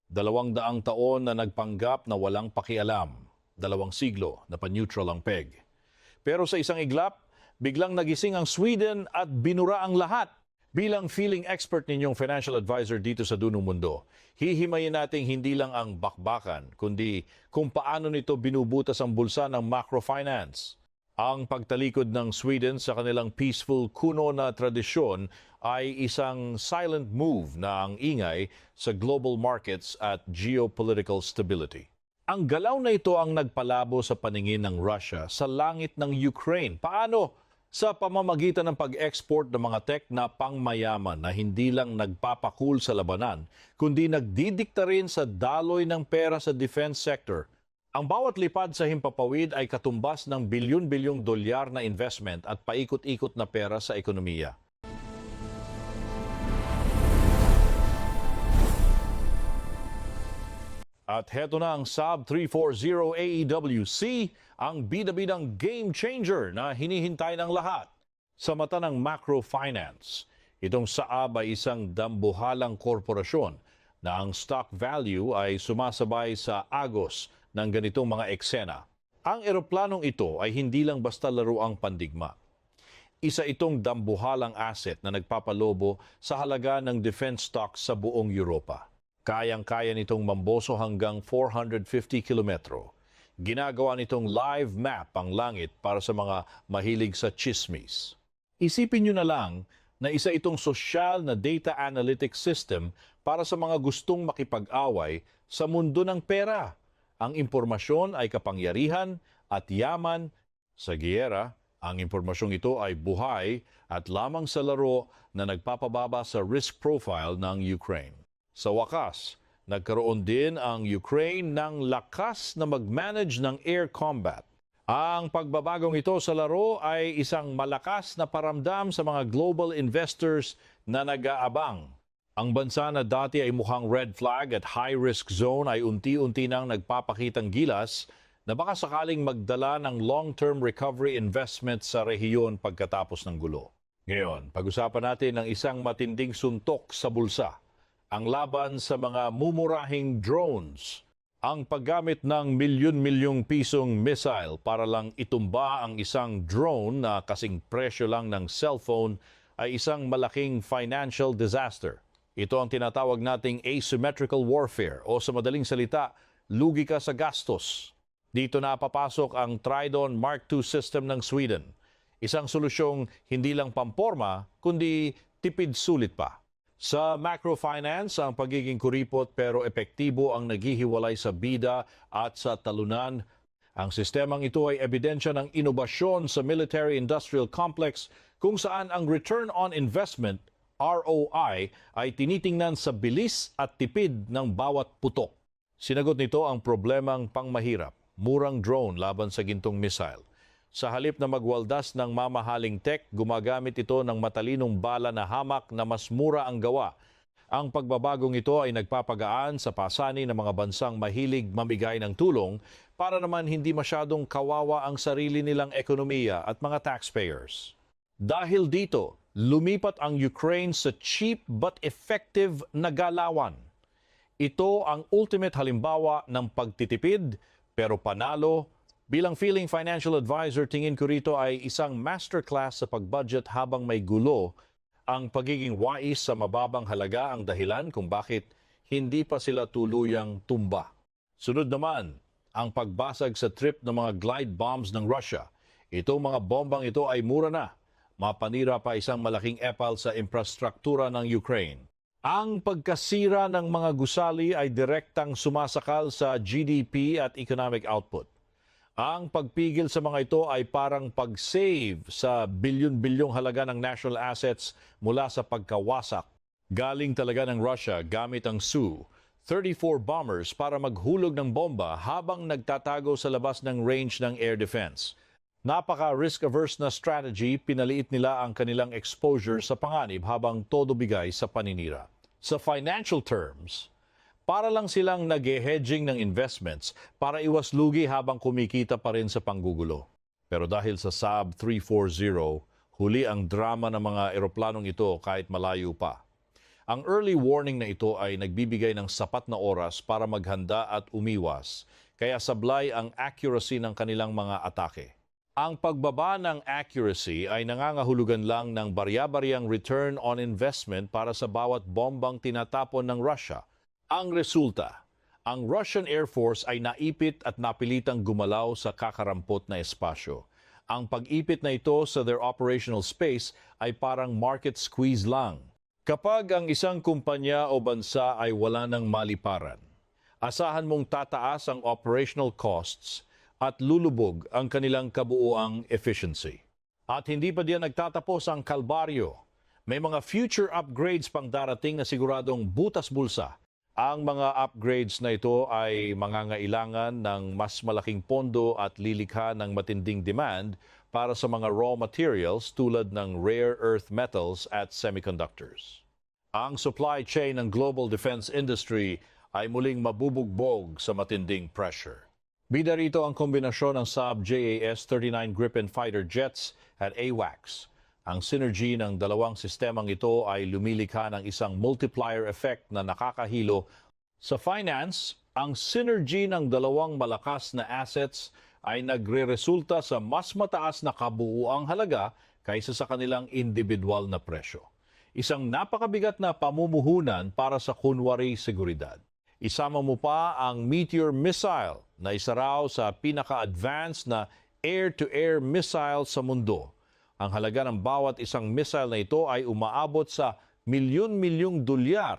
200 taon na nagpanggap na walang pakialam. 2 siglo na pa-neutral ang PEG. Pero sa isang iglap, biglang nagising ang Sweden at binura ang lahat. Bilang feeling expert ninyong financial advisor dito sa Dunong Mundo, hihimayin natin hindi lang ang bakbakan, kundi kung paano nito binubutas ang bulsa ng macrofinance. Ang pagtalikod ng Sweden sa kanilang peaceful kuno na tradisyon ay isang silent move na ang ingay sa global markets at geopolitical stability. Ang galaw na ito ang nagpalabo sa paningin ng Russia sa langit ng Ukraine. Paano? Sa pamamagitan ng pag-export ng mga tech na pangmayaman na hindi lang nagpapakul sa labanan, kundi nagdidikta rin sa daloy ng pera sa defense sector. Ang bawat lipad sa himpapawid ay katumbas ng bilyon-bilyong dolyar na investment at paikot-ikot na pera sa ekonomiya. At heto na ang Saab 340 AEWC, ang bida-bidang game changer na hinihintay ng lahat. Sa mata ng macrofinance, itong Saab ay isang dambuhalang korporasyon na ang stock value ay sumasabay sa agos ng ganitong mga eksena. Ang eroplanong ito ay hindi lang basta laruang pandigma. Isa itong dambuhalang asset na nagpapalobo sa halaga ng defense stocks sa buong Europa. Kayang-kaya nitong mamboso hanggang 450 kilometro. Ginagawa nitong live map ang langit para sa mga mahilig sa chismis. Isipin nyo na lang na isa itong sosyal na data analytics system para sa mga gustong makipag-away sa mundo ng pera. Ang impormasyon ay kapangyarihan at yaman. Sa giyera, ang impormasyong ito ay buhay at lamang sa laro na nagpapababa sa risk profile ng Ukraine. Sa wakas, nagkaroon din ang Ukraine ng lakas na mag-manage ng air combat. Ang pagbabagong ito sa laro ay isang malakas na paramdam sa mga global investors na nag-aabang. Ang bansa na dati ay mukhang red flag at high-risk zone ay unti-unti nang nagpapakitang gilas na baka sakaling magdala ng long-term recovery investment sa rehiyon pagkatapos ng gulo. Ngayon, pag-usapan natin ang isang matinding suntok sa bulsa. Ang laban sa mga mumurahing drones. Ang paggamit ng milyon-milyong pisong missile para lang itumba ang isang drone na kasing presyo lang ng cellphone ay isang malaking financial disaster. Ito ang tinatawag nating asymmetrical warfare o sa madaling salita, lugi ka sa gastos. Dito na papasok ang Tridon Mark II system ng Sweden. Isang solusyong hindi lang pamporma, kundi tipid sulit pa. Sa macrofinance, ang pagiging kuripot pero epektibo ang naghihiwalay sa bida at sa talunan. Ang sistemang ito ay ebidensya ng inobasyon sa military-industrial complex kung saan ang return on investment, ROI, ay tinitingnan sa bilis at tipid ng bawat putok. Sinagot nito ang problemang pangmahirap, murang drone laban sa gintong missile. Sa halip na magwaldas ng mamahaling tech, gumagamit ito ng matalinong bala na hamak na mas mura ang gawa. Ang pagbabagong ito ay nagpapagaan sa pasanin ng mga bansang mahilig mamigay ng tulong para naman hindi masyadong kawawa ang sarili nilang ekonomiya at mga taxpayers. Dahil dito, lumipat ang Ukraine sa cheap but effective na galawan. Ito ang ultimate halimbawa ng pagtitipid pero panalo. Bilang feeling financial advisor, tingin ko rito ay isang masterclass sa pag-budget habang may gulo. Ang pagiging wais sa mababang halaga ang dahilan kung bakit hindi pa sila tuluyang tumba. Sunod naman, ang pagbasag sa trip ng mga glide bombs ng Russia. Itong mga bombang ito ay mura na. Mapanira pa isang malaking epal sa infrastruktura ng Ukraine. Ang pagkasira ng mga gusali ay direktang sumasakal sa GDP at economic output. Ang pagpigil sa mga ito ay parang pag-save sa bilyon-bilyong halaga ng national assets mula sa pagkawasak. Galing talaga ng Russia gamit ang Su-34 bombers para maghulog ng bomba habang nagtatago sa labas ng range ng air defense. Napaka-risk-averse na strategy, pinaliit nila ang kanilang exposure sa panganib habang todo bigay sa paninira. Sa financial terms, para lang silang nag-hedging ng investments para iwas lugi habang kumikita pa rin sa panggugulo. Pero dahil sa Saab 340, huli ang drama ng mga eroplanong ito kahit malayo pa. Ang early warning na ito ay nagbibigay ng sapat na oras para maghanda at umiwas, kaya sablay ang accuracy ng kanilang mga atake. Ang pagbaba ng accuracy ay nangangahulugan lang ng barya-baryang return on investment para sa bawat bombang tinatapon ng Russia. Ang resulta, ang Russian Air Force ay naipit at napilitang gumalaw sa kakarampot na espasyo. Ang pag-ipit na ito sa their operational space ay parang market squeeze lang. Kapag ang isang kumpanya o bansa ay wala ng maliparan, asahan mong tataas ang operational costs at lulubog ang kanilang kabuuang efficiency. At hindi pa diyan nagtatapos ang kalbaryo. May mga future upgrades pang darating na siguradong butas bulsa. Ang mga upgrades na ito ay mangangailangan ng mas malaking pondo at lilikha ng matinding demand para sa mga raw materials tulad ng rare earth metals at semiconductors. Ang supply chain ng global defense industry ay muling mabubugbog sa matinding pressure. Bida rito ang kombinasyon ng Saab JAS-39 Gripen fighter jets at AWACS. Ang synergy ng dalawang sistemang ito ay lumilikha ng isang multiplier effect na nakakahilo. Sa finance, ang synergy ng dalawang malakas na assets ay nagreresulta sa mas mataas na kabuuang halaga kaysa sa kanilang individual na presyo. Isang napakabigat na pamumuhunan para sa kunwari seguridad. Isama mo pa ang Meteor missile na isa raw sa pinaka-advanced na air-to-air missile sa mundo. Ang halaga ng bawat isang missile na ito ay umaabot sa milyon-milyong dolyar.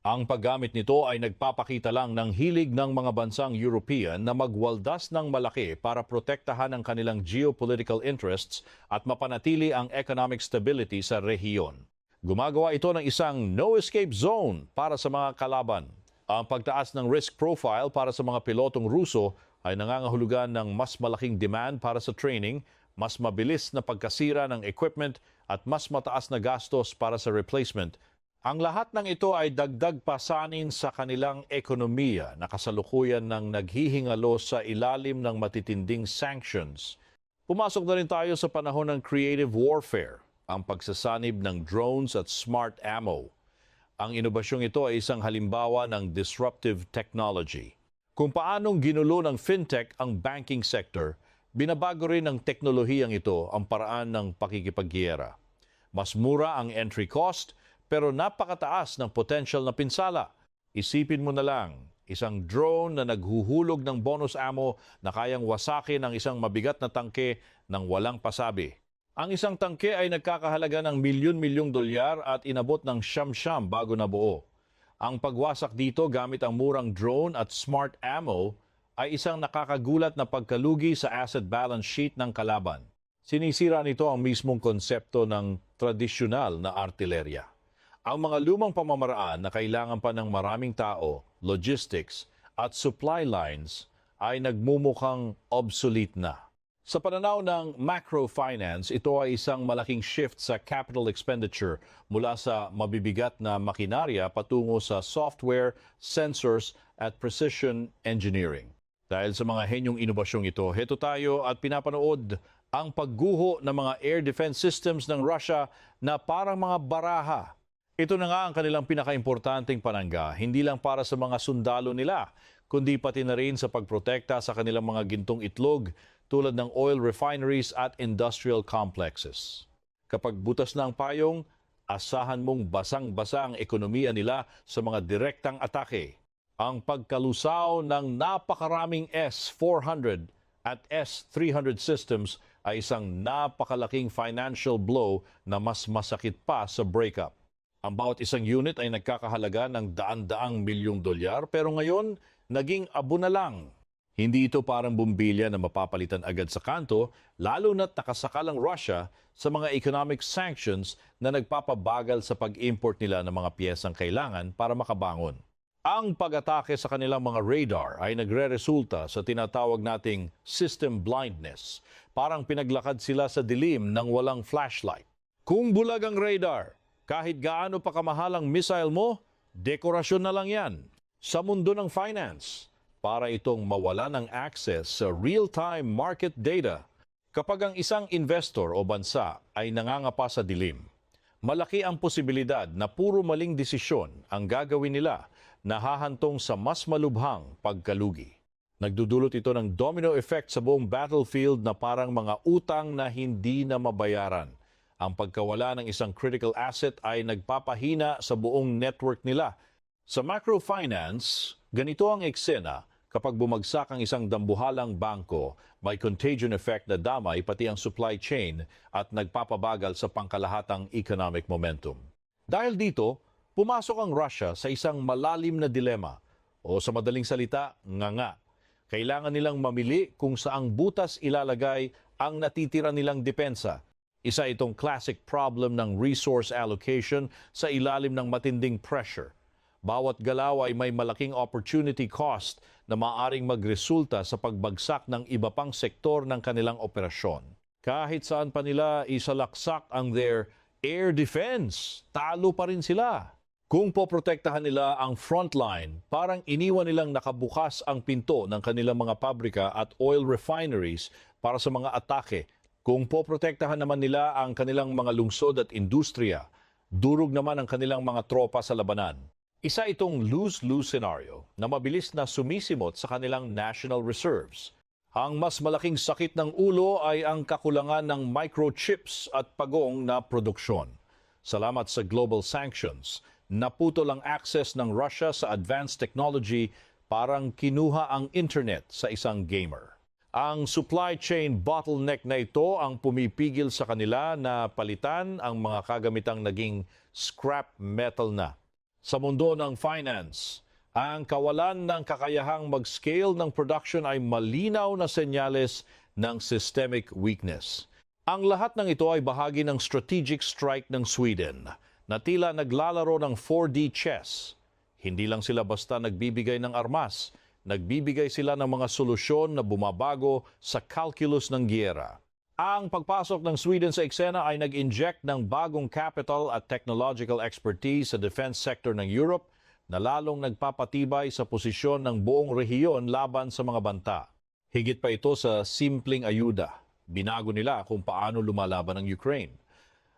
Ang paggamit nito ay nagpapakita lang ng hilig ng mga bansang European na magwaldas ng malaki para protektahan ang kanilang geopolitical interests at mapanatili ang economic stability sa rehiyon. Gumagawa ito ng isang no-escape zone para sa mga kalaban. Ang pagtaas ng risk profile para sa mga pilotong Ruso ay nangangahulugan ng mas malaking demand para sa training, mas mabilis na pagkasira ng equipment at mas mataas na gastos para sa replacement. Ang lahat ng ito ay dagdag pasanin sa kanilang ekonomiya na kasalukuyan ng naghihingalo sa ilalim ng matitinding sanctions. Pumasok na rin tayo sa panahon ng creative warfare, ang pagsasanib ng drones at smart ammo. Ang inobasyong ito ay isang halimbawa ng disruptive technology. Kung paanong ginulo ng fintech ang banking sector, binabago rin ng teknolohiyang ito ang paraan ng pakikipaggiyera. Mas mura ang entry cost, pero napakataas ng potential na pinsala. Isipin mo na lang, isang drone na naghuhulog ng bonus ammo na kayang wasakin ang isang mabigat na tangke ng walang pasabi. Ang isang tangke ay nagkakahalaga ng milyon-milyong dolyar at inabot ng siyam-siyam bago nabuo. Ang pagwasak dito gamit ang murang drone at smart ammo ay isang nakakagulat na pagkalugi sa asset balance sheet ng kalaban. Sinisira nito ang mismong konsepto ng tradisyonal na artilerya. Ang mga lumang pamamaraan na kailangan pa ng maraming tao, logistics at supply lines ay nagmumukhang obsolete na. Sa pananaw ng macrofinance, ito ay isang malaking shift sa capital expenditure mula sa mabibigat na makinarya patungo sa software, sensors at precision engineering. Dahil sa mga henyong inobasyong ito, heto tayo at pinapanood ang pagguho ng mga air defense systems ng Russia na parang mga baraha. Ito na nga ang kanilang pinakaimportanteng panangga, hindi lang para sa mga sundalo nila, kundi pati na rin sa pagprotekta sa kanilang mga gintong itlog tulad ng oil refineries at industrial complexes. Kapag butas na ang payong, asahan mong basang-basa ang ekonomiya nila sa mga direktang atake. Ang pagkalusaw ng napakaraming S-400 at S-300 systems ay isang napakalaking financial blow na mas masakit pa sa breakup. Ang bawat isang unit ay nagkakahalaga ng daan-daang milyong dolyar pero ngayon naging abo na lang. Hindi ito parang bumbilya na mapapalitan agad sa kanto, lalo na't nakasakal ang Russia sa mga economic sanctions na nagpapabagal sa pag-import nila ng mga piyesang kailangan para makabangon. Ang pag-atake sa kanilang mga radar ay nagre-resulta sa tinatawag nating system blindness. Parang pinaglakad sila sa dilim ng walang flashlight. Kung bulag ang radar, kahit gaano pa kamahalang missile mo, dekorasyon na lang yan. Sa mundo ng finance, para itong mawala ng access sa real-time market data. Kapag ang isang investor o bansa ay nangangapa sa dilim, malaki ang posibilidad na puro maling desisyon ang gagawin nila na hahantong sa mas malubhang pagkalugi. Nagdudulot ito ng domino effect sa buong battlefield na parang mga utang na hindi na mabayaran. Ang pagkawala ng isang critical asset ay nagpapahina sa buong network nila. Sa macrofinance, ganito ang eksena kapag bumagsak ang isang dambuhalang bangko, may contagion effect na damay pati ang supply chain at nagpapabagal sa pangkalahatang economic momentum. Dahil dito, pumasok ang Russia sa isang malalim na dilema o sa madaling salita, nganga. Kailangan nilang mamili kung saang butas ilalagay ang natitira nilang depensa. Isa itong classic problem ng resource allocation sa ilalim ng matinding pressure. Bawat galaw ay may malaking opportunity cost na maaaring magresulta sa pagbagsak ng iba pang sektor ng kanilang operasyon. Kahit saan pa nila isalaksak ang their air defense, talo pa rin sila. Kung poprotektahan nila ang frontline, parang iniwan nilang nakabukas ang pinto ng kanilang mga pabrika at oil refineries para sa mga atake. Kung poprotektahan naman nila ang kanilang mga lungsod at industriya, durog naman ang kanilang mga tropa sa labanan. Isa itong lose-lose scenario na mabilis na sumisimot sa kanilang national reserves. Ang mas malaking sakit ng ulo ay ang kakulangan ng microchips at pagong na produksyon. Salamat sa global sanctions, naputol ang access ng Russia sa advanced technology, parang kinuha ang internet sa isang gamer. Ang supply chain bottleneck na ito ang pumipigil sa kanila na palitan ang mga kagamitang naging scrap metal na. Sa mundo ng finance, ang kawalan ng kakayahang mag-scale ng production ay malinaw na senyales ng systemic weakness. Ang lahat ng ito ay bahagi ng strategic strike ng Sweden na tila naglalaro ng 4D chess. Hindi lang sila basta nagbibigay ng armas, nagbibigay sila ng mga solusyon na bumabago sa calculus ng giyera. Ang pagpasok ng Sweden sa eksena ay nag-inject ng bagong capital at technological expertise sa defense sector ng Europe na lalong nagpapatibay sa posisyon ng buong rehiyon laban sa mga banta. Higit pa ito sa simpleng ayuda. Binago nila kung paano lumalaban ang Ukraine.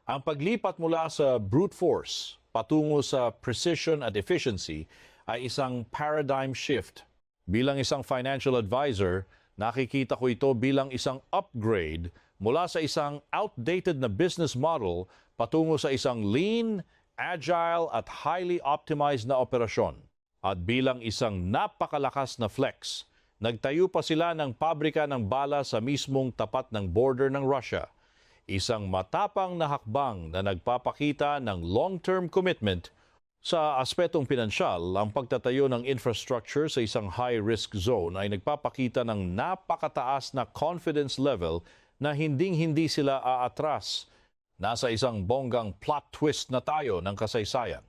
Ang paglipat mula sa brute force patungo sa precision at efficiency ay isang paradigm shift. Bilang isang financial advisor, nakikita ko ito bilang isang upgrade mula sa isang outdated na business model patungo sa isang lean, agile at highly optimized na operasyon. At bilang isang napakalakas na flex, nagtayo pa sila ng pabrika ng bala sa mismong tapat ng border ng Russia. Isang matapang na hakbang na nagpapakita ng long-term commitment. Sa aspetong pinansyal, ang pagtatayo ng infrastructure sa isang high-risk zone ay nagpapakita ng napakataas na confidence level na hinding-hindi sila aatras. Nasa isang bonggang plot twist na tayo ng kasaysayan.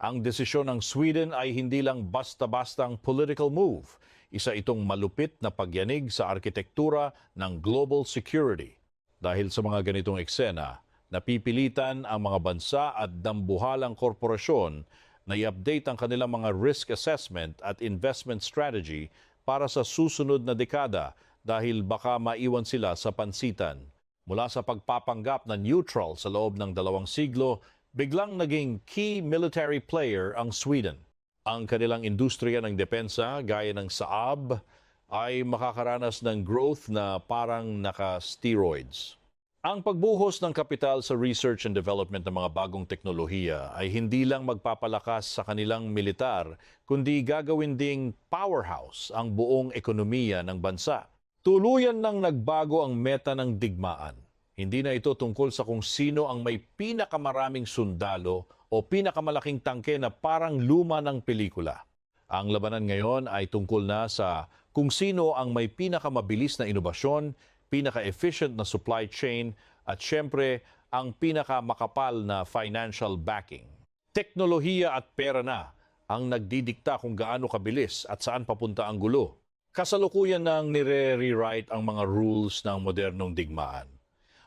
Ang desisyon ng Sweden ay hindi lang basta-bastang political move. Isa itong malupit na pagyanig sa arkitektura ng global security. Dahil sa mga ganitong eksena, napipilitan ang mga bansa at dambuhalang korporasyon na i-update ang kanilang mga risk assessment at investment strategy para sa susunod na dekada dahil baka maiwan sila sa pansitan. Mula sa pagpapanggap na neutral sa loob ng 2 siglo, biglang naging key military player ang Sweden. Ang kanilang industriya ng depensa gaya ng Saab ay makakaranas ng growth na parang naka-steroids. Ang pagbuhos ng kapital sa research and development ng mga bagong teknolohiya ay hindi lang magpapalakas sa kanilang militar, kundi gagawin ding powerhouse ang buong ekonomiya ng bansa. Tuluyan nang nagbago ang meta ng digmaan. Hindi na ito tungkol sa kung sino ang may pinakamaraming sundalo o pinakamalaking tangke na parang luma ng pelikula. Ang labanan ngayon ay tungkol na sa kung sino ang may pinakamabilis na inobasyon, pinaka-efficient na supply chain, at syempre ang pinakamakapal na financial backing. Teknolohiya at pera na ang nagdidikta kung gaano kabilis at saan papunta ang gulo. Kasalukuyan nang nire-rewrite ang mga rules ng modernong digmaan.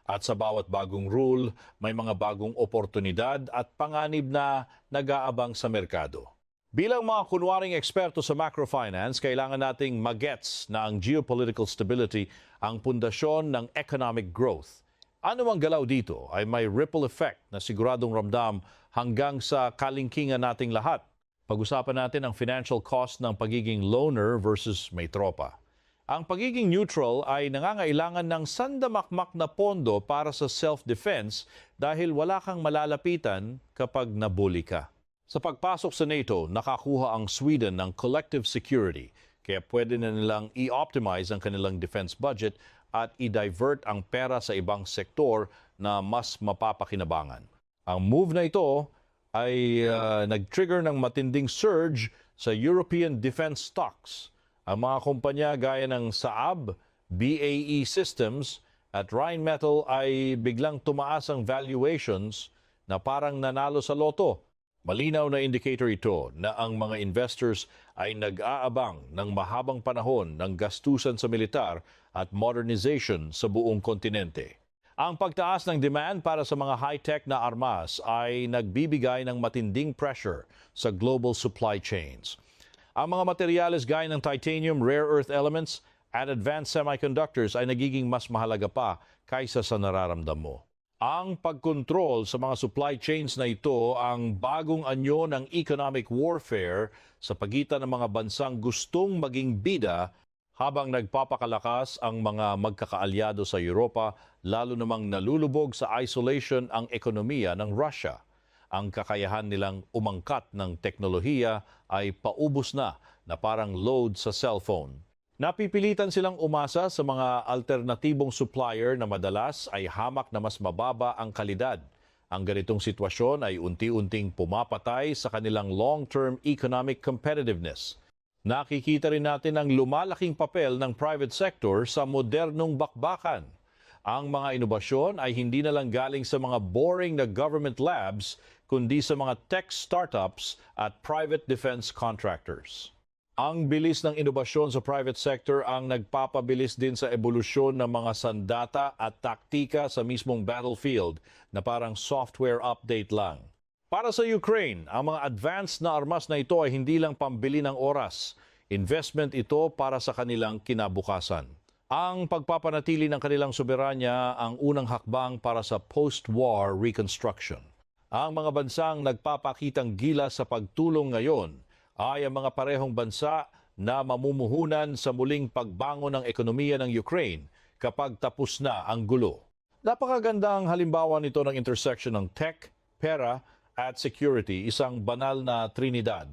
At sa bawat bagong rule, may mga bagong oportunidad at panganib na nag-aabang sa merkado. Bilang mga kunwaring eksperto sa macrofinance, kailangan nating magets na ang geopolitical stability ang pundasyon ng economic growth. Ano ang galaw dito ay may ripple effect na siguradong ramdam hanggang sa kalingkingan nating lahat. Pag-usapan natin ang financial cost ng pagiging loner versus may tropa. Ang pagiging neutral ay nangangailangan ng sandamakmak na pondo para sa self-defense dahil wala kang malalapitan kapag nabully ka. Sa pagpasok sa NATO, nakakuha ang Sweden ng collective security, kaya pwede na nilang i-optimize ang kanilang defense budget at i-divert ang pera sa ibang sektor na mas mapapakinabangan. Ang move na ito ay nag-trigger ng matinding surge sa European defense stocks. Ang mga kumpanya gaya ng Saab, BAE Systems at Rheinmetall ay biglang tumaas ang valuations na parang nanalo sa loto. Malinaw na indicator ito na ang mga investors ay nag-aabang ng mahabang panahon ng gastusan sa militar at modernization sa buong kontinente. Ang pagtaas ng demand para sa mga high-tech na armas ay nagbibigay ng matinding pressure sa global supply chains. Ang mga materyales gaya ng titanium, rare earth elements at advanced semiconductors ay nagiging mas mahalaga pa kaysa sa nararamdam mo. Ang pagkontrol sa mga supply chains na ito ang bagong anyo ng economic warfare sa pagitan ng mga bansang gustong maging bida habang nagpapakalakas ang mga magkakaalyado sa Europa, lalo namang nalulubog sa isolation ang ekonomiya ng Russia. Ang kakayahan nilang umangkat ng teknolohiya ay paubos na parang load sa cellphone. Napipilitan silang umasa sa mga alternatibong supplier na madalas ay hamak na mas mababa ang kalidad. Ang ganitong sitwasyon ay unti-unting pumapatay sa kanilang long-term economic competitiveness. Nakikita rin natin ang lumalaking papel ng private sector sa modernong bakbakan. Ang mga inobasyon ay hindi na lang galing sa mga boring na government labs, kundi sa mga tech startups at private defense contractors. Ang bilis ng inobasyon sa private sector ang nagpapabilis din sa ebolusyon ng mga sandata at taktika sa mismong battlefield na parang software update lang. Para sa Ukraine, ang mga advanced na armas na ito ay hindi lang pambili ng oras. Investment ito para sa kanilang kinabukasan. Ang pagpapanatili ng kanilang soberanya ang unang hakbang para sa post-war reconstruction. Ang mga bansang nagpapakitang gilas sa pagtulong ngayon ay ang mga parehong bansa na mamumuhunan sa muling pagbangon ng ekonomiya ng Ukraine kapag tapos na ang gulo. Napakagandang halimbawa nito ng intersection ng tech, pera at security, isang banal na trinidad.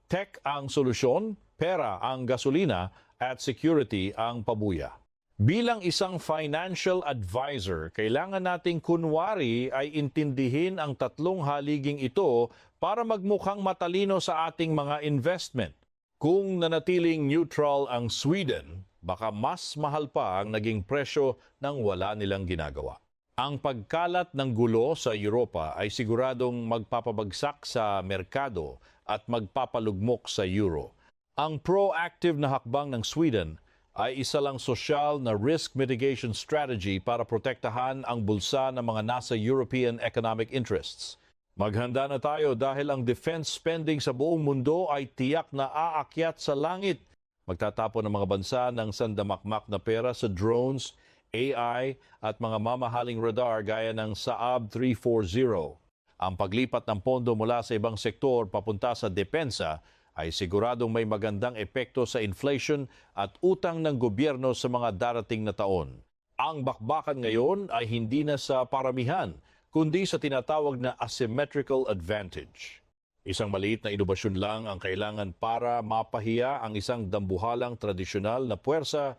Tech ang solusyon, pera ang gasolina at security ang pabuya. Bilang isang financial advisor, kailangan nating kunwari ay intindihin ang tatlong haliging ito para magmukhang matalino sa ating mga investment. Kung nanatiling neutral ang Sweden, baka mas mahal pa ang naging presyo ng wala nilang ginagawa. Ang pagkalat ng gulo sa Europa ay siguradong magpapabagsak sa merkado at magpapalugmok sa euro. Ang proactive na hakbang ng Sweden ay isa lang sosyal na risk mitigation strategy para protektahan ang bulsa ng mga nasa European economic interests. Maghanda na tayo dahil ang defense spending sa buong mundo ay tiyak na aakyat sa langit. Magtatapon ng mga bansa ng sandamakmak na pera sa drones, AI at mga mamahaling radar gaya ng Saab 340. Ang paglipat ng pondo mula sa ibang sektor papunta sa depensa ay siguradong may magandang epekto sa inflation at utang ng gobyerno sa mga darating na taon. Ang bakbakan ngayon ay hindi na sa paramihan, kundi sa tinatawag na asymmetrical advantage. Isang maliit na inobasyon lang ang kailangan para mapahiya ang isang dambuhalang tradisyonal na puwersa.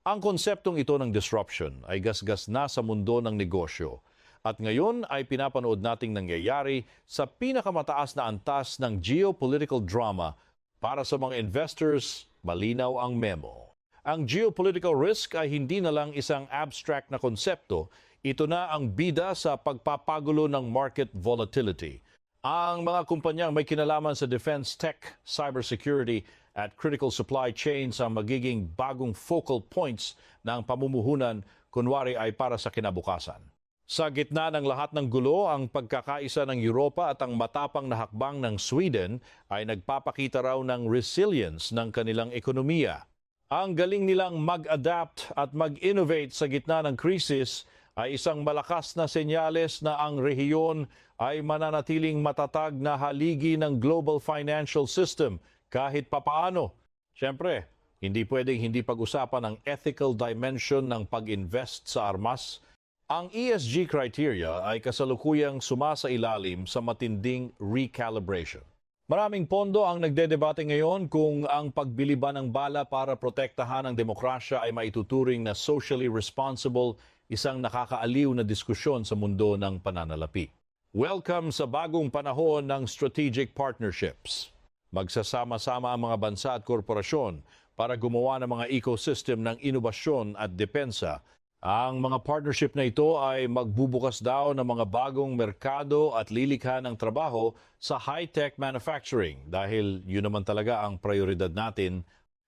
Ang konseptong ito ng disruption ay gasgas na sa mundo ng negosyo. At ngayon ay pinapanood nating nangyayari sa pinakamataas na antas ng geopolitical drama. Para sa mga investors, malinaw ang memo. Ang geopolitical risk ay hindi na lang isang abstract na konsepto. Ito na ang bida sa pagpapagulo ng market volatility. Ang mga kumpanyang may kinalaman sa defense tech, cybersecurity at critical supply chains ang magiging bagong focal points ng pamumuhunan, kunwari ay para sa kinabukasan. Sa gitna ng lahat ng gulo, ang pagkakaisa ng Europa at ang matapang na hakbang ng Sweden ay nagpapakita raw ng resilience ng kanilang ekonomiya. Ang galing nilang mag-adapt at mag-innovate sa gitna ng krisis ay isang malakas na senyales na ang rehiyon ay mananatiling matatag na haligi ng global financial system kahit papaano. Siyempre, hindi pwedeng hindi pag-usapan ang ethical dimension ng pag-invest sa armas. Ang ESG criteria ay kasalukuyang sumasailalim sa matinding recalibration. Maraming pondo ang nagdedebate ngayon kung ang pagbili ba ng bala para protektahan ang demokrasya ay maituturing na socially responsible, isang nakakaaliw na diskusyon sa mundo ng pananalapi. Welcome sa bagong panahon ng strategic partnerships. Magsasama-sama ang mga bansa at korporasyon para gumawa ng mga ecosystem ng inobasyon at depensa. Ang mga partnership na ito ay magbubukas daw ng mga bagong merkado at lilikha ng trabaho sa high-tech manufacturing dahil yun naman talaga ang prioridad natin.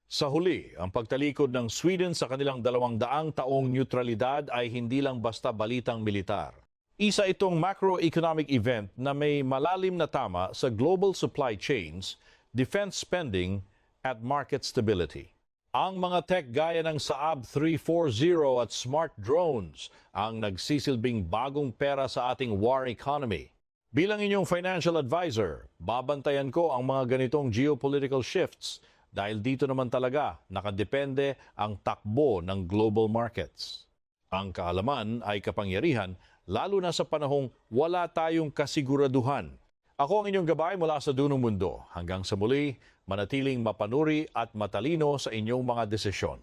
Sa huli, ang pagtalikod ng Sweden sa kanilang 200 taong neutralidad ay hindi lang basta balitang militar. Isa itong macroeconomic event na may malalim na tama sa global supply chains, defense spending at market stability. Ang mga tech gaya ng Saab 340 at smart drones ang nagsisilbing bagong pera sa ating war economy. Bilang inyong financial advisor, babantayan ko ang mga ganitong geopolitical shifts dahil dito naman talaga nakadepende ang takbo ng global markets. Ang kaalaman ay kapangyarihan lalo na sa panahong wala tayong kasiguraduhan. Ako ang inyong gabay mula sa Dunong Mundo. Hanggang sa muli, manatiling mapanuri at matalino sa inyong mga desisyon.